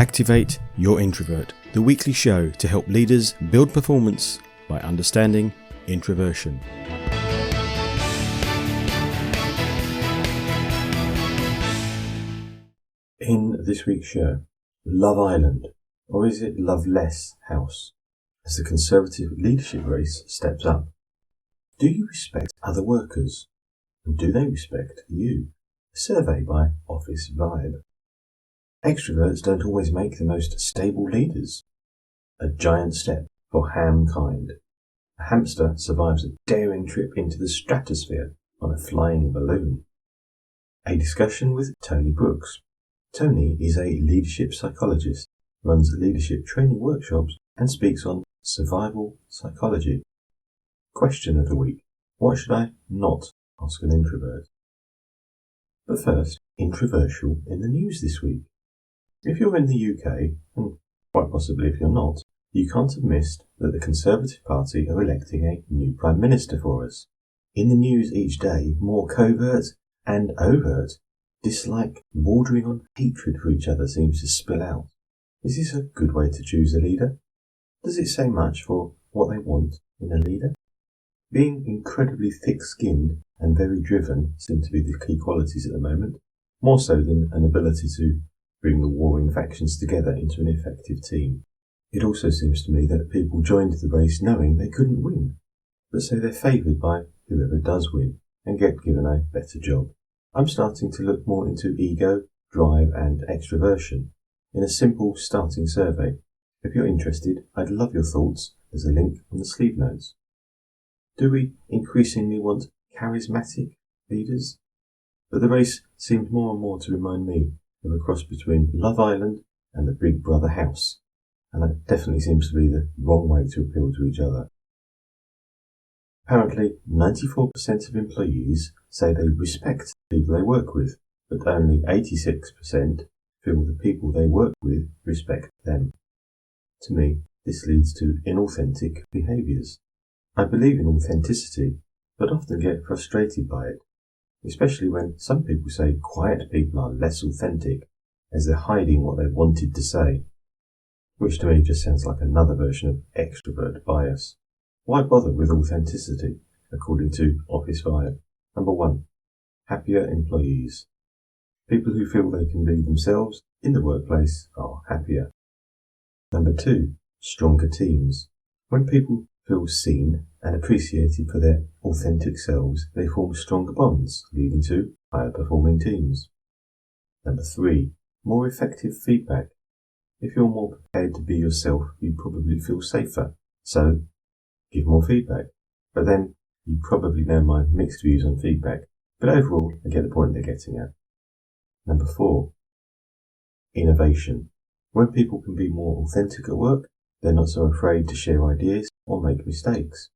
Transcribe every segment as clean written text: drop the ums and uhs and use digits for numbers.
Activate Your Introvert, the weekly show to help leaders build performance by understanding introversion. In this week's show, Love Island, or is it Loveless House? As the Conservative leadership race steps up. Do you respect other workers? And do they respect you? A survey by Office Vibe. Extroverts don't always make the most stable leaders. A giant step for hamkind. A hamster survives a daring trip into the stratosphere on a flying balloon. A discussion with Tony Brooks. Tony is a leadership psychologist, runs leadership training workshops and speaks on survival psychology. Question of the week. What should I not ask an introvert? But first, introversial in the news this week. If you're in the UK, and quite possibly if you're not, you can't have missed that the Conservative Party are electing a new Prime Minister for us. In the news each day, more covert and overt dislike bordering on hatred for each other seems to spill out. Is this a good way to choose a leader? Does it say much for what they want in a leader? Being incredibly thick-skinned and very driven seem to be the key qualities at the moment, more so than an ability to bring the warring factions together into an effective team. It also seems to me that people joined the race knowing they couldn't win, but so they're favoured by whoever does win and get given a better job. I'm starting to look more into ego, drive and extroversion in a simple starting survey. If you're interested, I'd love your thoughts. There's a link on the sleeve notes. Do we increasingly want charismatic leaders? But the race seemed more and more to remind me of a cross between Love Island and the Big Brother house, and that definitely seems to be the wrong way to appeal to each other. Apparently, 94% of employees say they respect the people they work with, but only 86% feel the people they work with respect them. To me, this leads to inauthentic behaviours. I believe in authenticity, but often get frustrated by it, especially when some people say quiet people are less authentic, as they're hiding what they wanted to say, which to me just sounds like another version of extrovert bias. Why bother with authenticity, according to Office Vibe? Number 1. Happier employees. People who feel they can be themselves in the workplace are happier. Number 2. Stronger teams. When people feel seen and appreciated for their authentic selves, they form stronger bonds, leading to higher performing teams. Number 3. More effective feedback. If you're more prepared to be yourself, you probably feel safer. So, give more feedback. But then, you probably know my mixed views on feedback. But overall, I get the point they're getting at. Number 4. Innovation. When people can be more authentic at work, they're not so afraid to share ideas or make mistakes.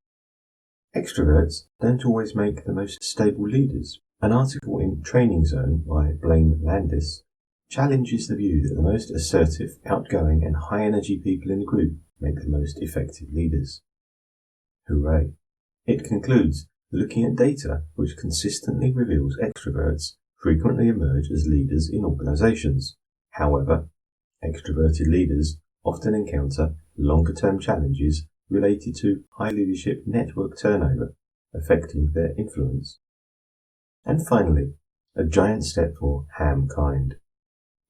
Extroverts don't always make the most stable leaders. An article in Training Zone by Blaine Landis challenges the view that the most assertive, outgoing and high-energy people in the group make the most effective leaders. Hooray! It concludes, looking at data which consistently reveals extroverts frequently emerge as leaders in organisations. However, extroverted leaders often encounter longer-term challenges related to high leadership network turnover, affecting their influence. And finally, a giant step for hamkind.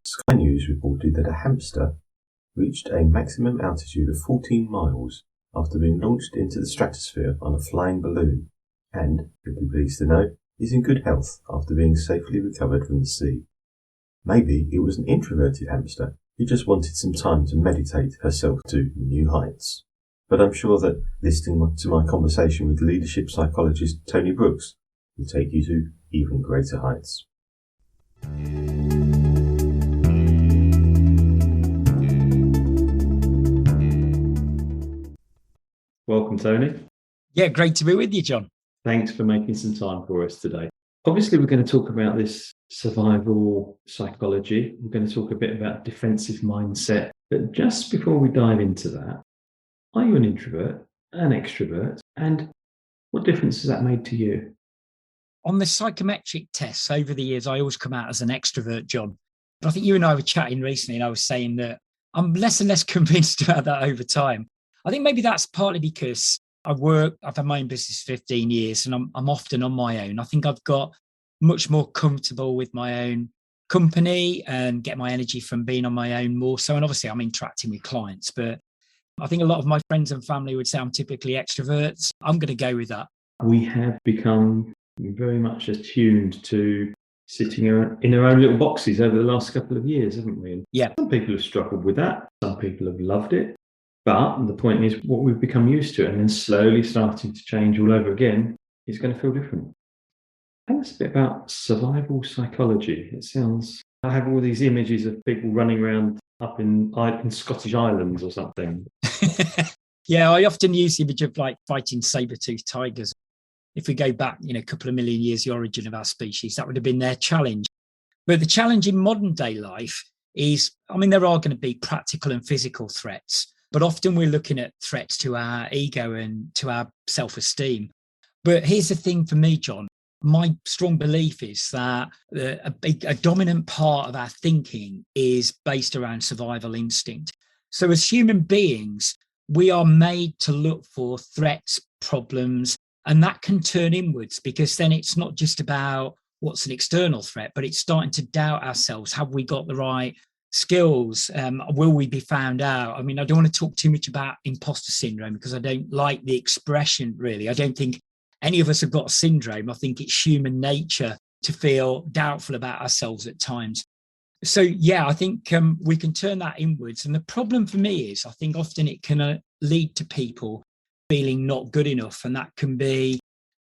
Sky News reported that a hamster reached a maximum altitude of 14 miles after being launched into the stratosphere on a flying balloon, and, you'll be pleased to know, is in good health after being safely recovered from the sea. Maybe it was an introverted hamster who just wanted some time to meditate herself to new heights. But I'm sure that listening to my conversation with leadership psychologist Tony Brooks will take you to even greater heights. Welcome, Tony. Yeah, great to be with you, John. Thanks for making some time for us today. Obviously, we're going to talk about this survival psychology. We're going to talk a bit about defensive mindset. But just before we dive into that, are you an introvert, an extrovert, and what difference has that made to you? On the psychometric tests over the years, I always come out as an extrovert, John. But I think you and I were chatting recently, and I was saying that I'm less and less convinced about that over time. I think maybe that's partly because I've had my own business for 15 years and I'm often on my own. I think I've got much more comfortable with my own company and get my energy from being on my own more so. And obviously I'm interacting with clients, but I think a lot of my friends and family would say I'm typically extroverts. I'm going to go with that. We have become very much attuned to sitting in our own little boxes over the last couple of years, haven't we? And Yeah. some people have struggled with that. Some people have loved it. But the point is, what we've become used to and then slowly starting to change all over again is going to feel different. Tell us a bit about survival psychology. I have all these images of people running around up in Scottish Islands or something. Yeah, I often use the image of like fighting saber-toothed tigers. If we go back, a couple of million years, the origin of our species, that would have been their challenge. But the challenge in modern day life is, there are going to be practical and physical threats, but often we're looking at threats to our ego and to our self-esteem. But here's the thing for me, John. My strong belief is that a dominant part of our thinking is based around survival instinct. So as human beings, we are made to look for threats, problems, and that can turn inwards because then it's not just about what's an external threat, but it's starting to doubt ourselves. Have we got the right skills? Will we be found out? I don't want to talk too much about imposter syndrome because I don't like the expression, really. I don't think any of us have got a syndrome. I think it's human nature to feel doubtful about ourselves at times. So, yeah, I think we can turn that inwards. And the problem for me is I think often it can lead to people feeling not good enough. And that can be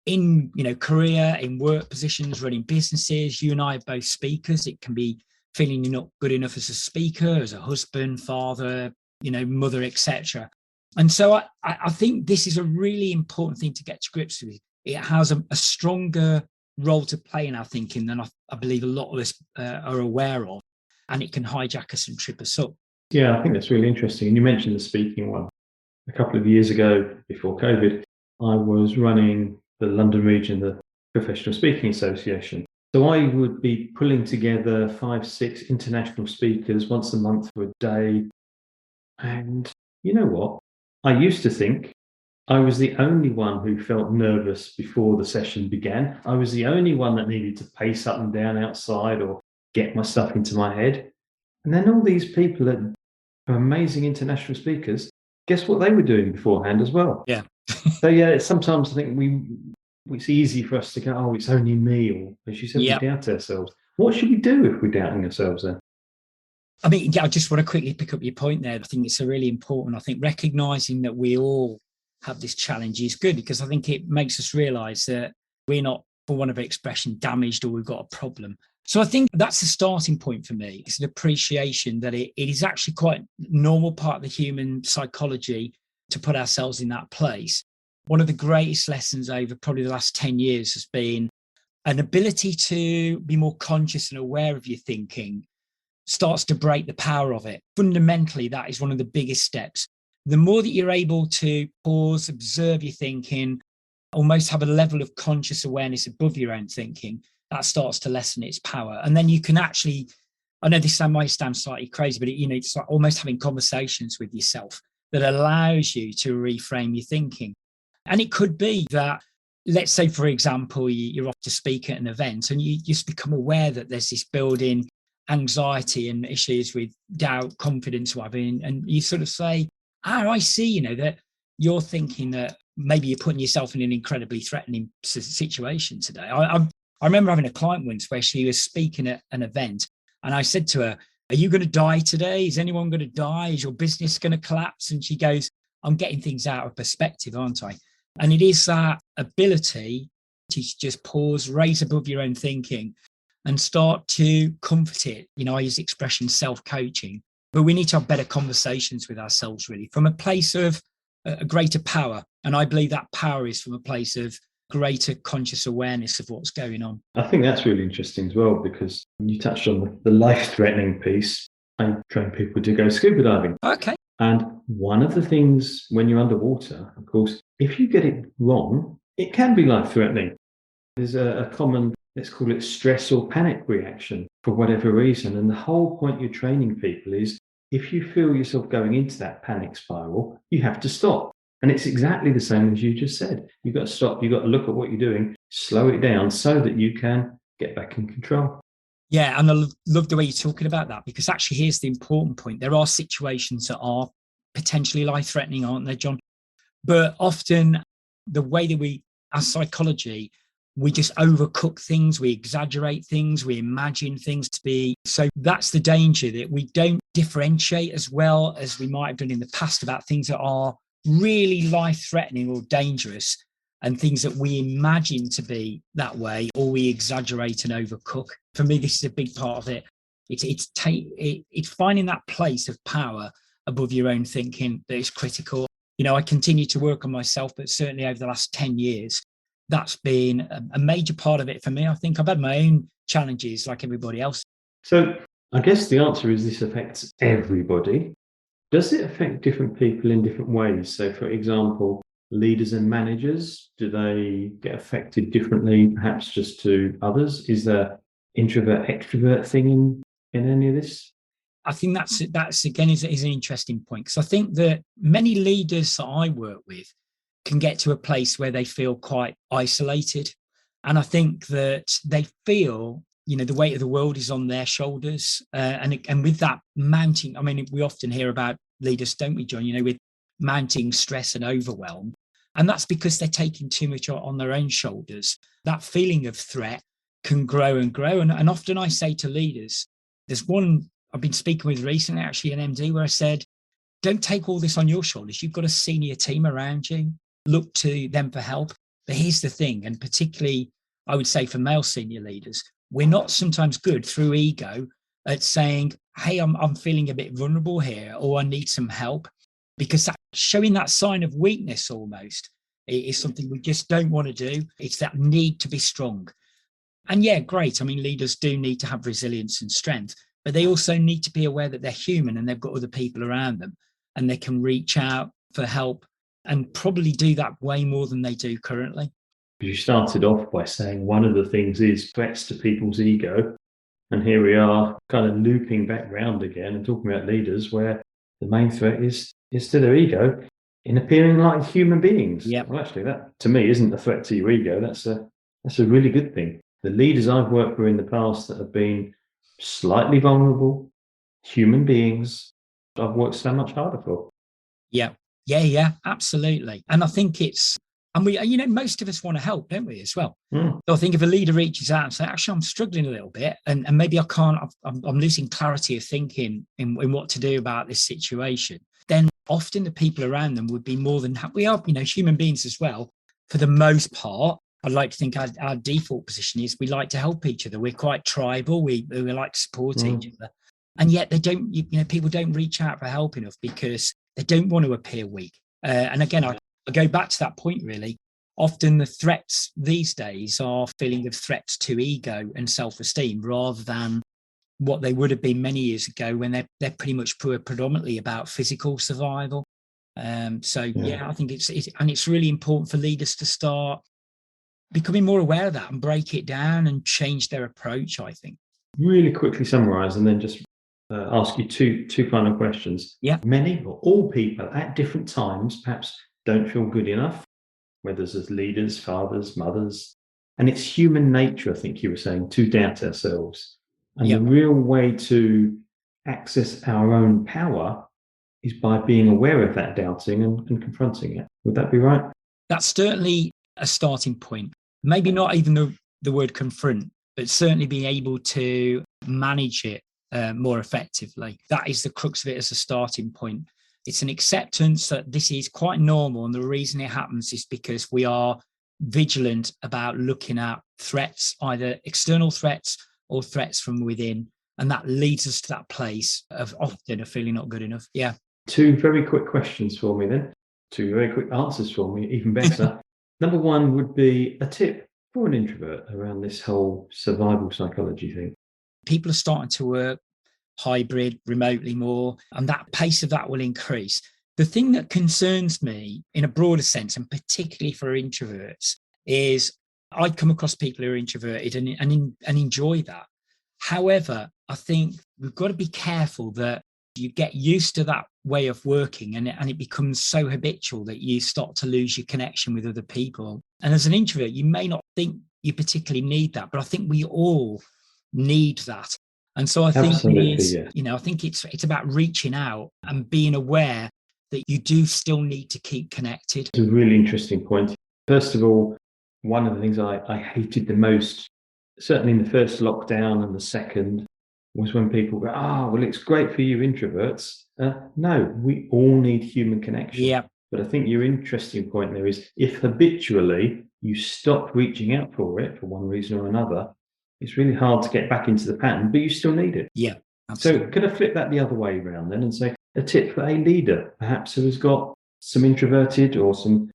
in, career, in work positions, running businesses. You and I are both speakers. It can be feeling you're not good enough as a speaker, as a husband, father, mother, etc. And so I think this is a really important thing to get to grips with. It has a stronger role to play in our thinking than I believe a lot of us are aware of, and it can hijack us and trip us up. Yeah, I think that's really interesting. And you mentioned the speaking one. A couple of years ago, before COVID, I was running the London region, the Professional Speaking Association. So I would be pulling together 5-6 international speakers once a month for a day. And you know what? I used to think I was the only one who felt nervous before the session began. I was the only one that needed to pace up and down outside or get my stuff into my head. And then all these people that are amazing international speakers, guess what they were doing beforehand as well? Yeah. So yeah, sometimes I think it's easy for us to go, oh, it's only me, or as you said, we doubt ourselves. What should we do if we're doubting ourselves then? I just want to quickly pick up your point there. I think it's a really important. I think recognizing that we all have this challenge is good because I think it makes us realize that we're not, for want of an expression, damaged or we've got a problem. So I think that's the starting point for me. It's an appreciation that it is actually quite a normal part of the human psychology to put ourselves in that place. One of the greatest lessons over probably the last 10 years has been an ability to be more conscious and aware of your thinking starts to break the power of it. Fundamentally, that is one of the biggest steps. The more that you're able to pause, observe your thinking, almost have a level of conscious awareness above your own thinking, that starts to lessen its power. And then you can actually, I know this might sound slightly crazy, but it's like almost having conversations with yourself that allows you to reframe your thinking. And it could be that, let's say, for example, you're off to speak at an event and you just become aware that there's this building anxiety and issues with doubt, confidence, whatever, and you sort of say, I see, that you're thinking that maybe you're putting yourself in an incredibly threatening situation today. I remember having a client once where she was speaking at an event and I said to her, are you going to die today? Is anyone going to die? Is your business going to collapse? And she goes, I'm getting things out of perspective, aren't I? And it is that ability to just pause, raise above your own thinking and start to comfort it. I use the expression self-coaching, but we need to have better conversations with ourselves, really, from a place of a greater power. And I believe that power is from a place of greater conscious awareness of what's going on. I think that's really interesting as well, because you touched on the life-threatening piece. I train people to go scuba diving. Okay. And one of the things when you're underwater, of course, if you get it wrong, it can be life-threatening. There's a common, let's call it stress or panic reaction for whatever reason. And the whole point you're training people is if you feel yourself going into that panic spiral, you have to stop. And it's exactly the same as you just said. You've got to stop. You've got to look at what you're doing, slow it down so that you can get back in control. Yeah, and I love the way you're talking about that, because actually here's the important point. There are situations that are potentially life-threatening, aren't they, John? But often the way that we, as psychology, we just overcook things, we exaggerate things, we imagine things to be. So that's the danger, that we don't differentiate as well as we might have done in the past about things that are really life-threatening or dangerous, and things that we imagine to be that way, or we exaggerate and overcook. For me, this is a big part of it. It's finding that place of power above your own thinking that is critical. You know, I continue to work on myself, but certainly over the last 10 years, that's been a major part of it for me. I think I've had my own challenges like everybody else. So I guess the answer is this affects everybody. Does it affect different people in different ways? So, for example, leaders and managers, do they get affected differently, perhaps just to others? Is there introvert extrovert thing in any of this? I think that's again is an interesting point, because I think that many leaders that I work with can get to a place where they feel quite isolated, and I think that they feel, you know, the weight of the world is on their shoulders, and with that mounting, I mean, we often hear about leaders, don't we, John? You know, with mounting stress and overwhelm, and that's because they're taking too much on their own shoulders. That feeling of threat can grow and grow, and often I say to leaders, there's one I've been speaking with recently, actually, an MD, where I said, don't take all this on your shoulders. You've got a senior team around you. Look to them for help. But here's the thing, and particularly, I would say for male senior leaders, we're not sometimes good through ego at saying, hey, I'm feeling a bit vulnerable here, or I need some help, because showing that sign of weakness almost is something we just don't want to do. It's that need to be strong. And yeah, great. I mean, leaders do need to have resilience and strength, but they also need to be aware that they're human and they've got other people around them, and they can reach out for help, and probably do that way more than they do currently. You started off by saying one of the things is threats to people's ego. And here we are kind of looping back round again and talking about leaders where the main threat is to their ego in appearing like human beings. Yep. Well, actually, that to me isn't a threat to your ego. That's a really good thing. The leaders I've worked with in the past that have been slightly vulnerable, human beings, I've worked so much harder for. Yeah, absolutely. And I think and we, you know, most of us want to help, don't we, as well? Mm. So I think if a leader reaches out and says, actually, I'm struggling a little bit, and maybe I'm losing clarity of thinking in what to do about this situation, then often the people around them would be more than happy. We are, you know, human beings as well. For the most part, I'd like to think our default position is we like to help each other. We're quite tribal. We like to support each other. And yet they don't, you know, people don't reach out for help enough because they don't want to appear weak. And again, I go back to that point, really. Often the threats these days are feeling of threats to ego and self-esteem, rather than what they would have been many years ago when they're pretty much predominantly about physical survival. I think it's really important for leaders to start becoming more aware of that and break it down and change their approach, I think. Really quickly summarize and then just ask you two final questions. Yeah. Many or all people at different times perhaps don't feel good enough, whether it's as leaders, fathers, mothers. And it's human nature, I think you were saying, to doubt ourselves. And the real way to access our own power is by being aware of that doubting and confronting it. Would that be right? That's certainly a starting point. Maybe not even the word confront, but certainly being able to manage it more effectively. That is the crux of it as a starting point. It's an acceptance that this is quite normal. And the reason it happens is because we are vigilant about looking at threats, either external threats or threats from within. And that leads us to that place of often of feeling not good enough. Yeah. Two very quick questions for me then. Two very quick answers for me, even better. Number one would be a tip for an introvert around this whole survival psychology thing. People are starting to work hybrid, remotely more, and that pace of that will increase. The thing that concerns me in a broader sense, and particularly for introverts, is I come across people who are introverted and enjoy that. However, I think we've got to be careful that You get used to that way of working, and it becomes so habitual that you start to lose your connection with other people. And as an introvert, you may not think you particularly need that, but I think we all need that. And so I think Absolutely, it is, yes. I think it's about reaching out and being aware that you do still need to keep connected. It's a really interesting point. First of all, one of the things I hated the most, certainly in the first lockdown and the second, was when people go, well, it's great for you introverts. No, we all need human connection. Yeah. But I think your interesting point there is, if habitually you stop reaching out for it for one reason or another, it's really hard to get back into the pattern, but you still need it. Yeah, absolutely. So could I flip that the other way around then and say a tip for a leader, perhaps who has got some introverted or some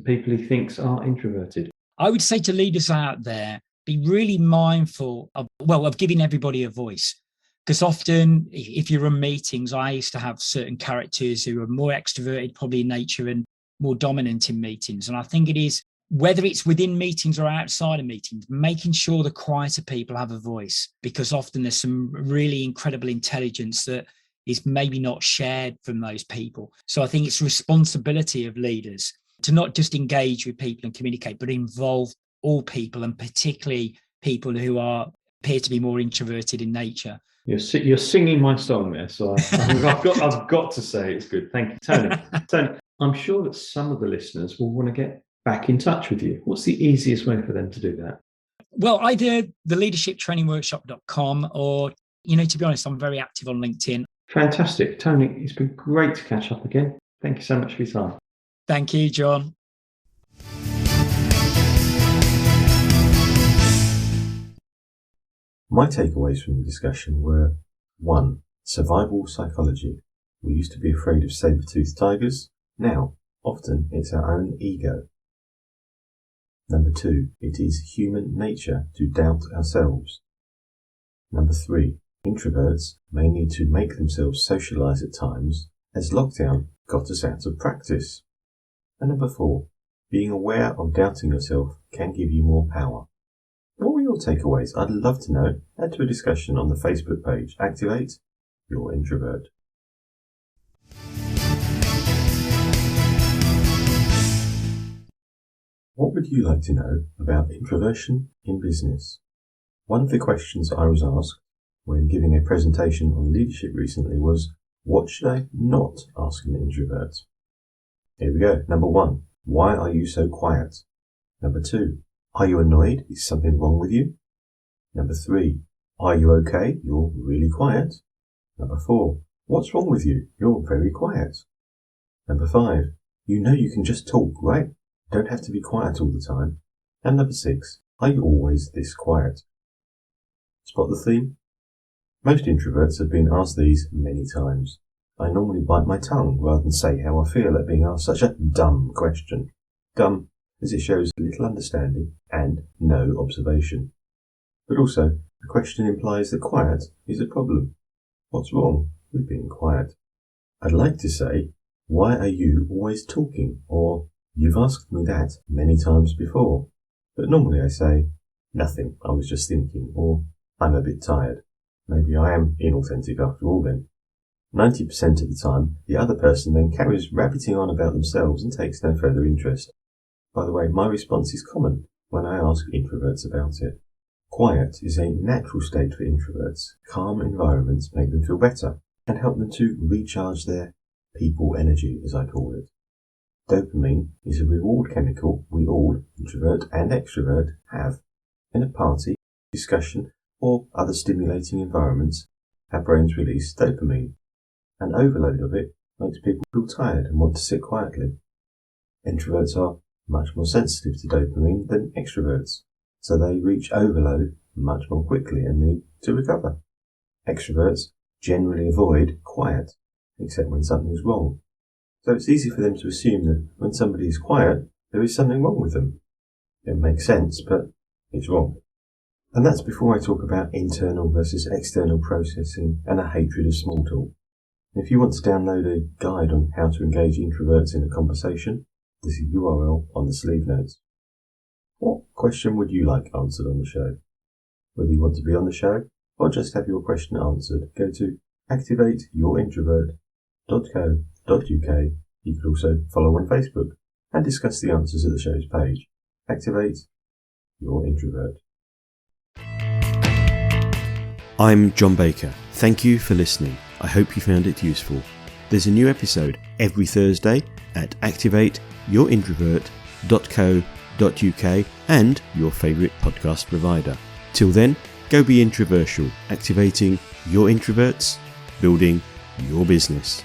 people he thinks are introverted? I would say to leaders out there, be really mindful of giving everybody a voice. Because often, if you run meetings, I used to have certain characters who are more extroverted, probably in nature, and more dominant in meetings. And I think it is, whether it's within meetings or outside of meetings, making sure the quieter people have a voice, because often there's some really incredible intelligence that is maybe not shared from those people. So I think it's responsibility of leaders to not just engage with people and communicate, but involve all people, and particularly people who appear to be more introverted in nature. You're singing my song there, so I've got to say it's good. Thank you, Tony. Tony, I'm sure that some of the listeners will want to get back in touch with you. What's the easiest way for them to do that? Well, either the leadershiptrainingworkshop.com or, to be honest, I'm very active on LinkedIn. Fantastic. Tony, it's been great to catch up again. Thank you so much for your time. Thank you, John. My takeaways from the discussion were: 1. Survival psychology. We used to be afraid of saber-toothed tigers. Now, often it's our own ego. 2. It is human nature to doubt ourselves. 3. Introverts may need to make themselves socialise at times, as lockdown got us out of practice. And 4. Being aware of doubting yourself can give you more power. What were your takeaways? I'd love to know. Add to a discussion on the Facebook page. Activate your introvert. What would you like to know about introversion in business? One of the questions I was asked when giving a presentation on leadership recently was, what should I not ask an introvert? Here we go. 1. Why are you so quiet? 2. Are you annoyed? Is something wrong with you? 3. Are you okay? You're really quiet. 4. What's wrong with you? You're very quiet. 5. You can just talk, right? Don't have to be quiet all the time. And 6. Are you always this quiet? Spot the theme? Most introverts have been asked these many times. I normally bite my tongue rather than say how I feel at being asked such a dumb question. Dumb, as it shows little understanding and no observation. But also, the question implies that quiet is a problem. What's wrong with being quiet? I'd like to say, why are you always talking? Or, you've asked me that many times before. But normally I say, nothing, I was just thinking, or I'm a bit tired. Maybe I am inauthentic after all then. 90% of the time, the other person then carries rabbiting on about themselves and takes no further interest. By the way, my response is common when I ask introverts about it. Quiet is a natural state for introverts. Calm environments make them feel better and help them to recharge their people energy, as I call it. Dopamine is a reward chemical we all, introvert and extrovert, have. In a party, discussion, or other stimulating environments, our brains release dopamine. An overload of it makes people feel tired and want to sit quietly. Introverts are much more sensitive to dopamine than extroverts, so they reach overload much more quickly and need to recover. Extroverts generally avoid quiet, except when something's wrong. So it's easy for them to assume that when somebody is quiet, there is something wrong with them. It makes sense, but it's wrong. And that's before I talk about internal versus external processing and a hatred of small talk. If you want to download a guide on how to engage introverts in a conversation, there's a URL on the sleeve notes. What question would you like answered on the show? Whether you want to be on the show or just have your question answered, go to activateyourintrovert.co.uk. You could also follow on Facebook and discuss the answers at the show's page. Activate Your Introvert. I'm John Baker. Thank you for listening. I hope you found it useful. There's a new episode every Thursday at activateyourintrovert.co.uk and your favourite podcast provider. Till then, go be introversial, activating your introverts, building your business.